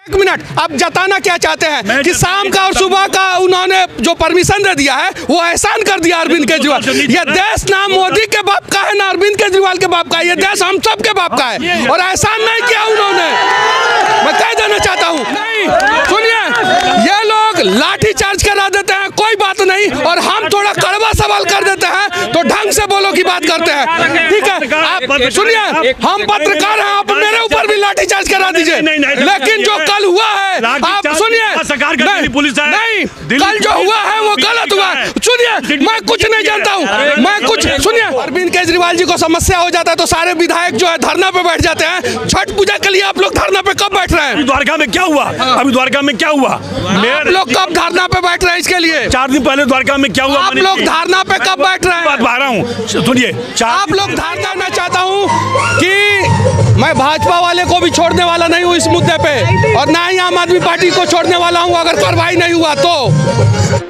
एक मिनट, आप जताना क्या चाहते हैं कि शाम का और सुबह का उन्होंने जो परमिशन दे दिया है वो एहसान कर दिया अरविंद केजरीवाल। ये देश ना मोदी के बाप का है ना अरविंद केजरीवाल के बाप का है, ये देश हम सब के बाप का है और एहसान नहीं किया उन्होंने। मैं कह देना चाहता हूँ, नहीं सुनिए, ये लोग लाठी चार्ज करा देते हैं, कोई बात नहीं, और हम थोड़ा कड़वा सवाल कर देते हैं तो ढंग से बोलो की बात करते हैं। ठीक है, आप सुनिए, हम पत्रकार हैं, आप मेरे ऊपर भी लाठी चार्ज करा दीजिए, लेकिन जो कल हुआ है, आप सुनिए, नहीं, कल जो हुआ है वो गलत हुआ है। सुनिए, मैं कुछ नहीं जानता हूँ, मैं कुछ सुनिए, अरविंद केजरीवाल जी को समस्या हो जाता है तो सारे विधायक जो है धरना पे बैठ जाते हैं। छठ पूजा के लिए आप लोग धरना पे कब बैठ रहे हैं? द्वारका में क्या हुआ? अभी द्वारका में क्या हुआ? आप लोग कब धरना पे बैठ रहे हैं इसके लिए? 4 दिन पहले द्वारका में क्या हुआ? आप लोग धरना पे कब बैठ रहे हैं? बात बता रहा हूँ, सुनिए, आप लोग धरना, मैं चाहता हूँ कि मैं भाजपा वाले को भी छोड़ने वाला नहीं हूँ इस मुद्दे पे, और ना ही आम आदमी पार्टी को छोड़ने वाला हूँ अगर कार्रवाई नहीं हुआ तो।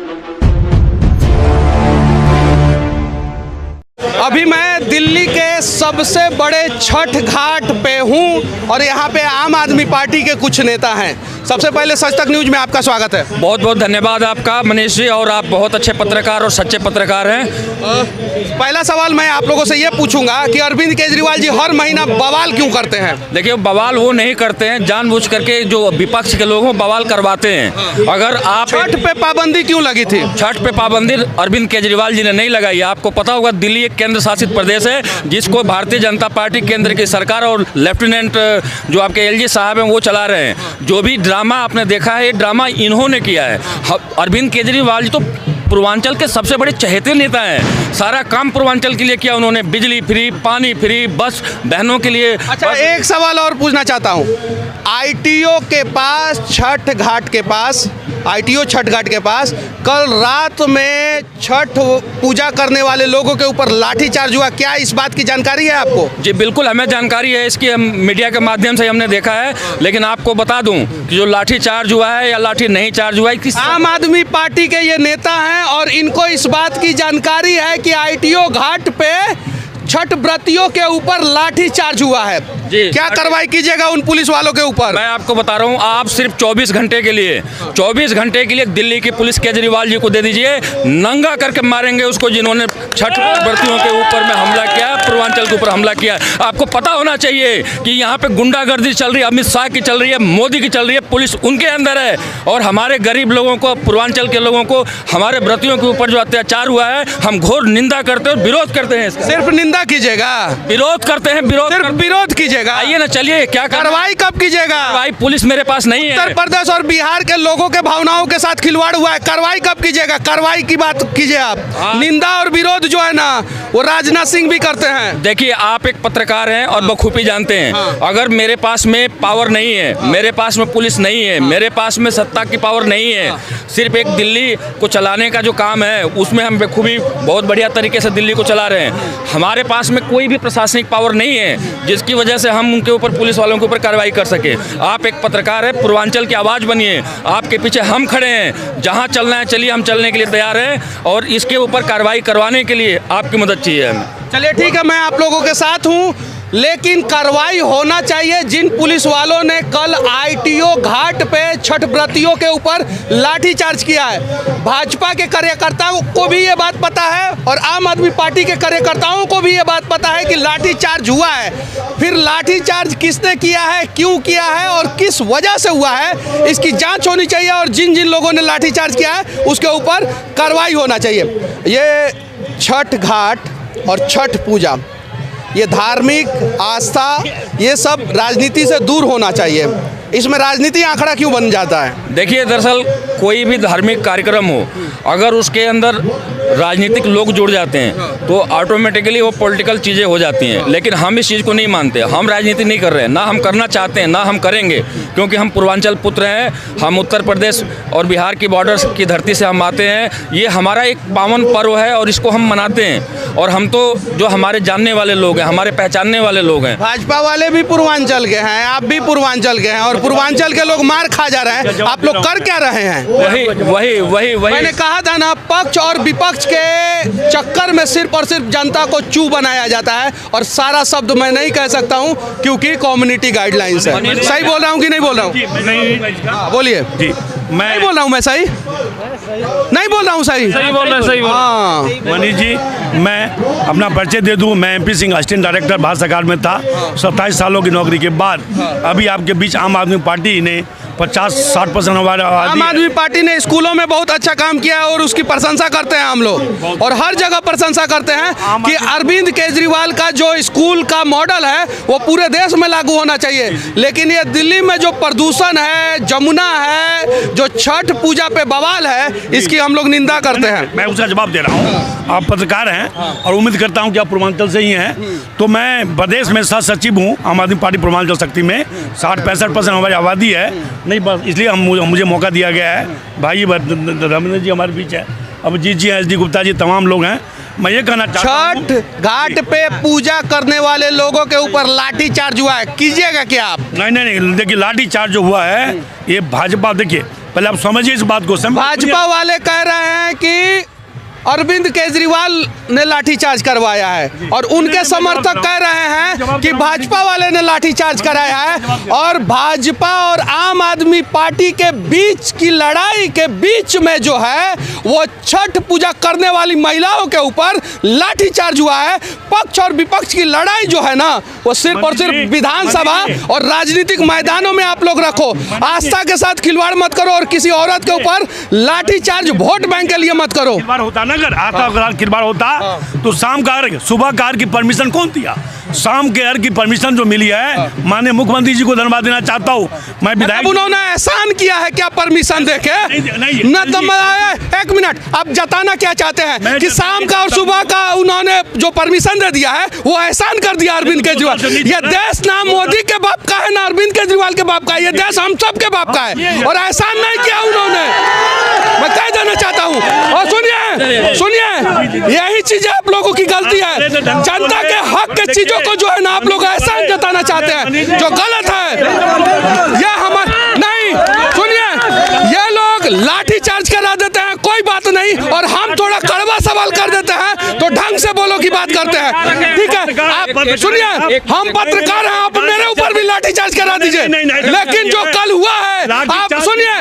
अभी मैं दिल्ली के सबसे बड़े छठ घाट पे हूँ और यहाँ पे आम आदमी पार्टी के कुछ नेता हैं। सबसे पहले सच तक न्यूज में आपका स्वागत है। बहुत बहुत धन्यवाद आपका मनीष जी, और आप बहुत अच्छे पत्रकार और सच्चे पत्रकार हैं। पहला सवाल मैं आप लोगों से ये पूछूंगा कि अरविंद केजरीवाल जी हर महीना बवाल क्यों करते हैं? देखिए, बवाल वो नहीं करते हैं, जानबूझ करके जो विपक्ष के लोग हैं बवाल करवाते हैं। अगर आप छठ पे पाबंदी क्यों लगी थी? छठ पे पाबंदी अरविंद केजरीवाल जी ने नहीं लगाई। आपको पता होगा, दिल्ली एक केंद्र शासित प्रदेश है जिसको भारतीय जनता पार्टी केंद्र की सरकार और लेफ्टिनेंट जो आपके एलजी साहब हैं वो चला रहे हैं। जो भी ड्रामा आपने देखा है, ये ड्रामा इन्होंने किया है। अरविंद केजरीवाल जी तो पूर्वांचल के सबसे बड़े चहेते नेता हैं। सारा काम पूर्वांचल के लिए किया उन्होंने, बिजली फ्री, पानी फ्री, बस बहनों के लिए। अच्छा, एक सवाल और पूछना चाहता हूँ, आईटीओ के पास, छठ घाट के पास, आईटीओ छठ घाट के पास कल रात में छठ पूजा करने वाले लोगों के ऊपर लाठीचार्ज हुआ, क्या इस बात की जानकारी है आपको? जी बिल्कुल, हमें जानकारी है इसकी, हम मीडिया के माध्यम से हमने देखा है। लेकिन आपको बता दूं कि जो लाठी चार्ज हुआ है या लाठी नहीं चार्ज हुआ है, आम आदमी पार्टी के ये नेता हैं और इनको इस बात की जानकारी है कि आईटीओ घाट पे छठ व्रतियों के ऊपर लाठी चार्ज हुआ है। क्या कार्रवाई कीजिएगा उन पुलिस वालों के ऊपर? मैं आपको बता रहा हूँ, आप सिर्फ 24 घंटे के लिए दिल्ली की पुलिस केजरीवाल जी को दे दीजिए, नंगा करके मारेंगे उसको जिन्होंने छठ व्रतियों के ऊपर में हमला किया, पूर्वांचल के ऊपर हमला किया। आपको पता होना चाहिए कि यहाँ पे गुंडागर्दी चल रही है, अमित शाह की चल रही है, मोदी की चल रही है, पुलिस उनके अंदर है, और हमारे गरीब लोगों को, पूर्वांचल के लोगों को, हमारे व्रतियों के ऊपर जो अत्याचार हुआ है, हम घोर निंदा करते हैं और विरोध करते हैं। सिर्फ निंदा कीजिएगा? विरोध करते हैं, विरोध कीजिएगा। आइए ना, चलिए, क्या कार्रवाई कब कीजिएगा? कार्रवाई पुलिस मेरे पास नहीं है। उत्तर प्रदेश और बिहार के लोगों के भावनाओं के साथ खिलवाड़ हुआ है, कार्रवाई कब कीजिएगा? कार्रवाई की बात कीजिए आप। निंदा और विरोध जो है ना, वो राजनाथ सिंह भी करते हैं। देखिए, आप एक पत्रकार हैं और बखूबी जानते हैं, अगर मेरे पास में पावर नहीं है, मेरे पास में पुलिस नहीं है, मेरे पास में सत्ता की पावर नहीं है, सिर्फ एक दिल्ली को चलाने का जो काम है उसमें हम बखूबी बहुत बढ़िया तरीके से दिल्ली को चला रहे हैं। हमारे पास में कोई भी प्रशासनिक पावर नहीं है जिसकी वजह से हम उनके ऊपर, पुलिस वालों के ऊपर कार्रवाई कर सके। आप एक पत्रकार है, पूर्वांचल की आवाज़ बनिए, आपके पीछे हम खड़े हैं, जहां चलना है चलिए, हम चलने के लिए तैयार हैं, और इसके ऊपर कार्रवाई करवाने के लिए आपकी मदद चाहिए हमें। चलिए ठीक है, मैं आप लोगों के साथ हूं, लेकिन कार्रवाई होना चाहिए। जिन पुलिस वालों ने कल आईटीओ घाट पे छठ व्रतियों के ऊपर लाठीचार्ज किया है, भाजपा के कार्यकर्ताओं को भी ये बात पता है और आम आदमी पार्टी के कार्यकर्ताओं को भी ये बात पता है कि लाठीचार्ज हुआ है। फिर लाठीचार्ज किसने किया है, क्यों किया है और किस वजह से हुआ है, इसकी जांच होनी चाहिए, और जिन जिन लोगों ने लाठीचार्ज किया है उसके ऊपर कार्रवाई होना चाहिए। ये छठ घाट और छठ पूजा, ये धार्मिक आस्था, ये सब राजनीति से दूर होना चाहिए। इसमें राजनीति आंकड़ा क्यों बन जाता है? देखिए, दरअसल कोई भी धार्मिक कार्यक्रम हो, अगर उसके अंदर राजनीतिक लोग जुड़ जाते हैं तो ऑटोमेटिकली वो पॉलिटिकल चीज़ें हो जाती हैं। लेकिन हम इस चीज़ को नहीं मानते, हम राजनीति नहीं कर रहे हैं, ना हम करना चाहते हैं, ना हम करेंगे, क्योंकि हम पूर्वांचल पुत्र हैं, हम उत्तर प्रदेश और बिहार की बॉर्डर की धरती से हम आते हैं। ये हमारा एक पावन पर्व है और इसको हम मनाते हैं, और हम तो जो हमारे जानने वाले लोग हैं, हमारे पहचानने वाले लोग हैं। भाजपा वाले भी पूर्वांचल के हैं, आप भी पूर्वांचल के हैं, और पूर्वांचल के लोग मार खा जा रहे हैं, आप लोग कर क्या रहे हैं? वही मैंने कहा था ना, पक्ष और विपक्ष चीज के चक्कर में सिर्फ और सिर्फ जनता को चू बनाया जाता है। और सारा शब्द मैं नहीं कह सकता हूं क्योंकि कम्युनिटी गाइडलाइंस है। सही बोल रहा हूं कि नहीं बोल रहा हूं? नहीं बोलिए जी, मैं नहीं बोल रहा हूं, मैं सही नहीं बोल रहा हूँ? सही बोल रहे हैं, सही बोल रहे हैं। हाँ, मनीष जी, मैं अपना परिचय दे दूं। मैं MP Singh assistant director Bharat सरकार में था 27 सालों की नौकरी के बाद। अभी आपके बीच आम आदमी पार्टी ने 50-60% हमारा आम आदमी पार्टी ने स्कूलों में बहुत अच्छा काम किया है और उसकी प्रशंसा करते हैं हम लोग, और हर जगह प्रशंसा करते हैं कि अरविंद केजरीवाल का जो स्कूल का मॉडल है वो पूरे देश में लागू होना चाहिए। लेकिन ये दिल्ली में जो प्रदूषण है, जमुना है, जो छठ पूजा पे बवाल है, इसकी हम लोग निंदा करते हैं। मैं उसका जवाब दे रहा हूँ। आप पत्रकार हैं और उम्मीद करता हूँ कि आप पूर्वांचल से ही हैं। तो मैं प्रदेश में सह सचिव हूँ आम आदमी पार्टी पूर्वांचल शक्ति में। 60-65% हमारी आबादी है। नहीं, बस इसलिए मुझे मौका दिया गया है। भाई रविंद्र जी हमारे बीच है, अभिजीत जी, SD गुप्ता जी, तमाम लोग हैं। मैं ये कहना चाहता हूं, छठ घाट पे पूजा करने वाले लोगों के ऊपर लाठी चार्ज हुआ है, कीजिएगा क्या आप? नहीं, देखिए लाठी चार्ज जो हुआ है ये भाजपा, देखिए पहले आप समझिए इस बात को। भाजपा वाले कह रहे हैं कि अरविंद केजरीवाल ने लाठीचार्ज करवाया है, और उनके समर्थक कह रहे हैं कि भाजपा वाले ने लाठीचार्ज कराया है। और भाजपा और आम आदमी पार्टी के बीच की लड़ाई के बीच में जो है वो छठ पूजा करने वाली महिलाओं के ऊपर लाठीचार्ज हुआ है। पक्ष और विपक्ष की लड़ाई जो है ना वो सिर्फ और सिर्फ विधानसभा और राजनीतिक मैदानों में आप लोग रखो। आस्था के साथ खिलवाड़ मत करो और किसी औरत के ऊपर लाठीचार्ज वोट बैंक के लिए मत करो। अगर आस्था किरबार होता तो शाम का अर्घ सुबह का अर्घ की परमिशन कौन दिया? शाम के अर्घ की परमिशन जो मिली है, माननीय मुख्यमंत्री जी को धन्यवाद देना चाहता हूँ मैं। विधायक उन्होंने एहसान किया है क्या परमिशन देके? न तो एक मिनट, आप जताना क्या चाहते हैं कि शाम का और सुबह का उन्होंने जो परमिशन दे दिया है वो एहसान कर दिया अरविंद केजरीवाल? ये देश ना मोदी के बाप का है ना अरविंद केजरीवाल के बाप का है, ये देश हम सब के बाप का है, और एहसान नहीं किया उन्होंने। मैं कह देना चाहता हूँ। और सुनिए, यही चीज आप लोगों की गलती है। जनता के हक के चीजों को जो है ना आप लोग एहसान जताना चाहते हैं, जो गलत है। ये हमारे नहीं, सुनिए, ये लोग लाठी चार्ज करा देते हैं, कोई बात नहीं, और हम थोड़ा कड़वा सवाल कर देते हैं तो ढंग से बोलो की बात करते हैं। ठीक है, आप सुनिए, हम पत्रकार हैं, आप मेरे ऊपर भी लाठी चार्ज करा दीजिए। लेकिन जो कल हुआ है, आप सुनिए,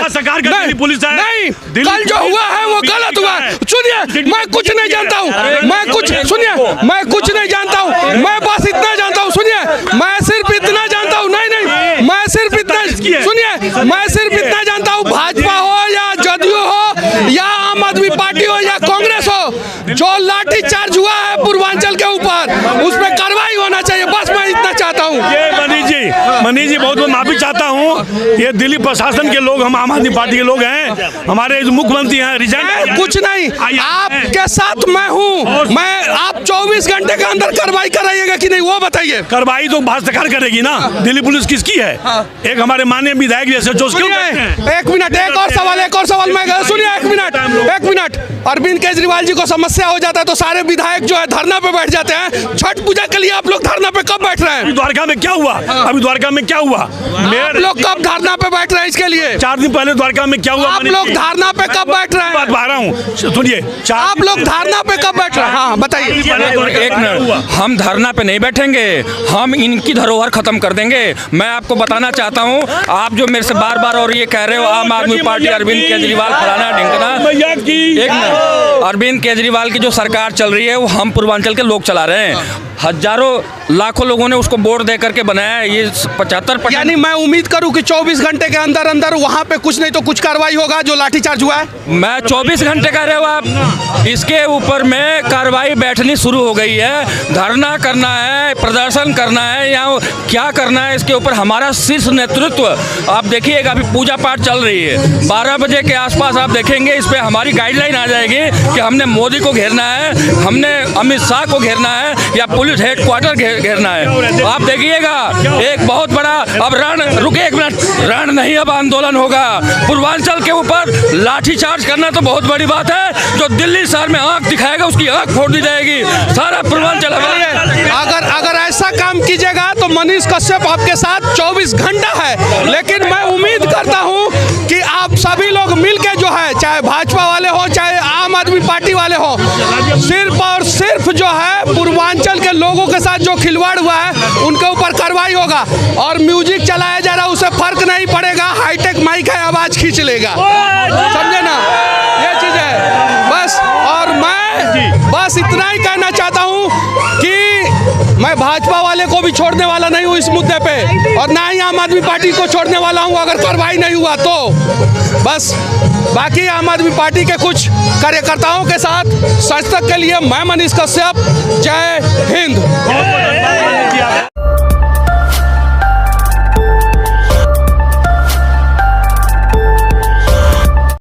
नहीं, कल जो हुआ है वो गलत हुआ है। सुनिए, मैं कुछ नहीं जानता हूँ, मैं कुछ नहीं जानता हूँ, मैं बस इतना जानता हूँ। सुनिए, मैं सिर्फ इतना जानता हूँ, नहीं, मैं सिर्फ इतना, सुनिए, मैं सिर्फ इतना जानता हूँ, भाजपा हो या जदयू हो या आम आदमी पार्टी हो या कांग्रेस हो, जो लाठी चार्ज हुआ है पूर्वांचल के ऊपर उस पर कार्रवाई होना चाहिए। बस मैं इतना चाहता हूँ। मनीष जी बहुत माफी चाहता हूँ। ये दिल्ली प्रशासन के लोग, हम आम आदमी पार्टी के लोग हैं, हमारे मुख्यमंत्री हैं, रिजाइन। कुछ नहीं, आपके साथ मैं हूँ। मैं आप 24 घंटे के अंदर कार्रवाई कराइएगा कि नहीं वो बताइए। कार्रवाई तो भारत सरकार करेगी ना, दिल्ली पुलिस किसकी है? एक हमारे माननीय विधायक जैसे जो एक मिनट, एक और सवाल मैं सुनिए, एक मिनट। अरविंद केजरीवाल जी को समस्या हो जाता है तो सारे विधायक जो है धरना पे बैठ जाते हैं। छठ पूजा के लिए आप लोग धरना पे कब बैठ रहे हैं? द्वारका में क्या हुआ? अभी द्वारका में क्या हुआ? आप लोग कब धरना पे बैठ रहे हैं इसके लिए? 4 दिन पहले द्वारका में क्या हुआ? आप लोग धरना पे कब बैठ रहे हैं? बात बता रहा हूँ, सुनिए। आप लोग धरना पे कब बैठ रहे हैं? हाँ बताइए। एक मिनट, हम धरना पे नहीं बैठेंगे, हम इनकी धरोहर खत्म कर देंगे। मैं आपको बताना चाहता हूँ, आप जो मेरे से बार बार और ये कह रहे हो आम आदमी पार्टी, अरविंद केजरीवाल, फलाना ढिंकना, एक मिनट, अरविंद केजरीवाल की जो सरकार चल रही है वो हम पूर्वांचल के लोग चला रहे हैं। हजारों लाखों लोगों ने उसको वोट दे करके बनाया है। ये 75%, यानी मैं उम्मीद करूं कि 24 घंटे के अंदर अंदर वहां पे कुछ नहीं तो कुछ कार्रवाई होगा जो लाठीचार्ज हुआ है। मैं 24 घंटे कह रहे हो आप, इसके ऊपर में कार्रवाई बैठनी शुरू हो गई है। धरना करना है, प्रदर्शन करना है, या क्या करना है, इसके ऊपर हमारा शीर्ष नेतृत्व, आप देखिएगा अभी पूजा पाठ चल रही है, 12 बजे के आसपास आप देखेंगे इस पर हमारी गाइडलाइन आ जाएगी कि हमने मोदी को घेरना है, हमने अमित शाह को घेरना है, या पुलिस हेडक्वार्टर घेरना है। आप देखिएगा एक बहुत बड़ा अब रण, रुके एक मिनट, रण नहीं अब आंदोलन होगा। पूर्वांचल के ऊपर लाठीचार्ज करना तो बहुत बड़ी बात है। जो दिल्ली शहर में आंख दिखाएगा उसकी आंख फोड़ दी जाएगी। सारा पूर्वांचल अगर ऐसा काम कीजिएगा तो मनीष कश्यप आपके साथ 24 घंटा है। लेकिन मैं उम्मीद करता हूं कि आप सभी लोग मिलके जो है, चाहे भाजपा वाले हो चाहे आम आदमी पार्टी वाले हों। सिर्फ और सिर्फ जो है पूर्वांचल के लोगों के साथ जो खिलवाड़ हुआ है उनके ऊपर कार्रवाई होगा। और म्यूजिक चलाया जा रहा है उसे फर्क नहीं पड़ेगा, हाईटेक माइक है, आवाज खींच लेगा, समझे ना, ये चीज है बस। और मैं बस इतना ही कहना चाहता हूँ कि मैं भाजपा वाले को भी छोड़ने वाला नहीं हूँ इस मुद्दे पे, और ना ही आम आदमी पार्टी को छोड़ने वाला हूँ अगर कार्रवाई नहीं हुआ तो। बस बाकी आम आदमी पार्टी के कुछ कार्यकर्ताओं के साथ सच तक के लिए मैं मनीष कश्यप, जय हिंद।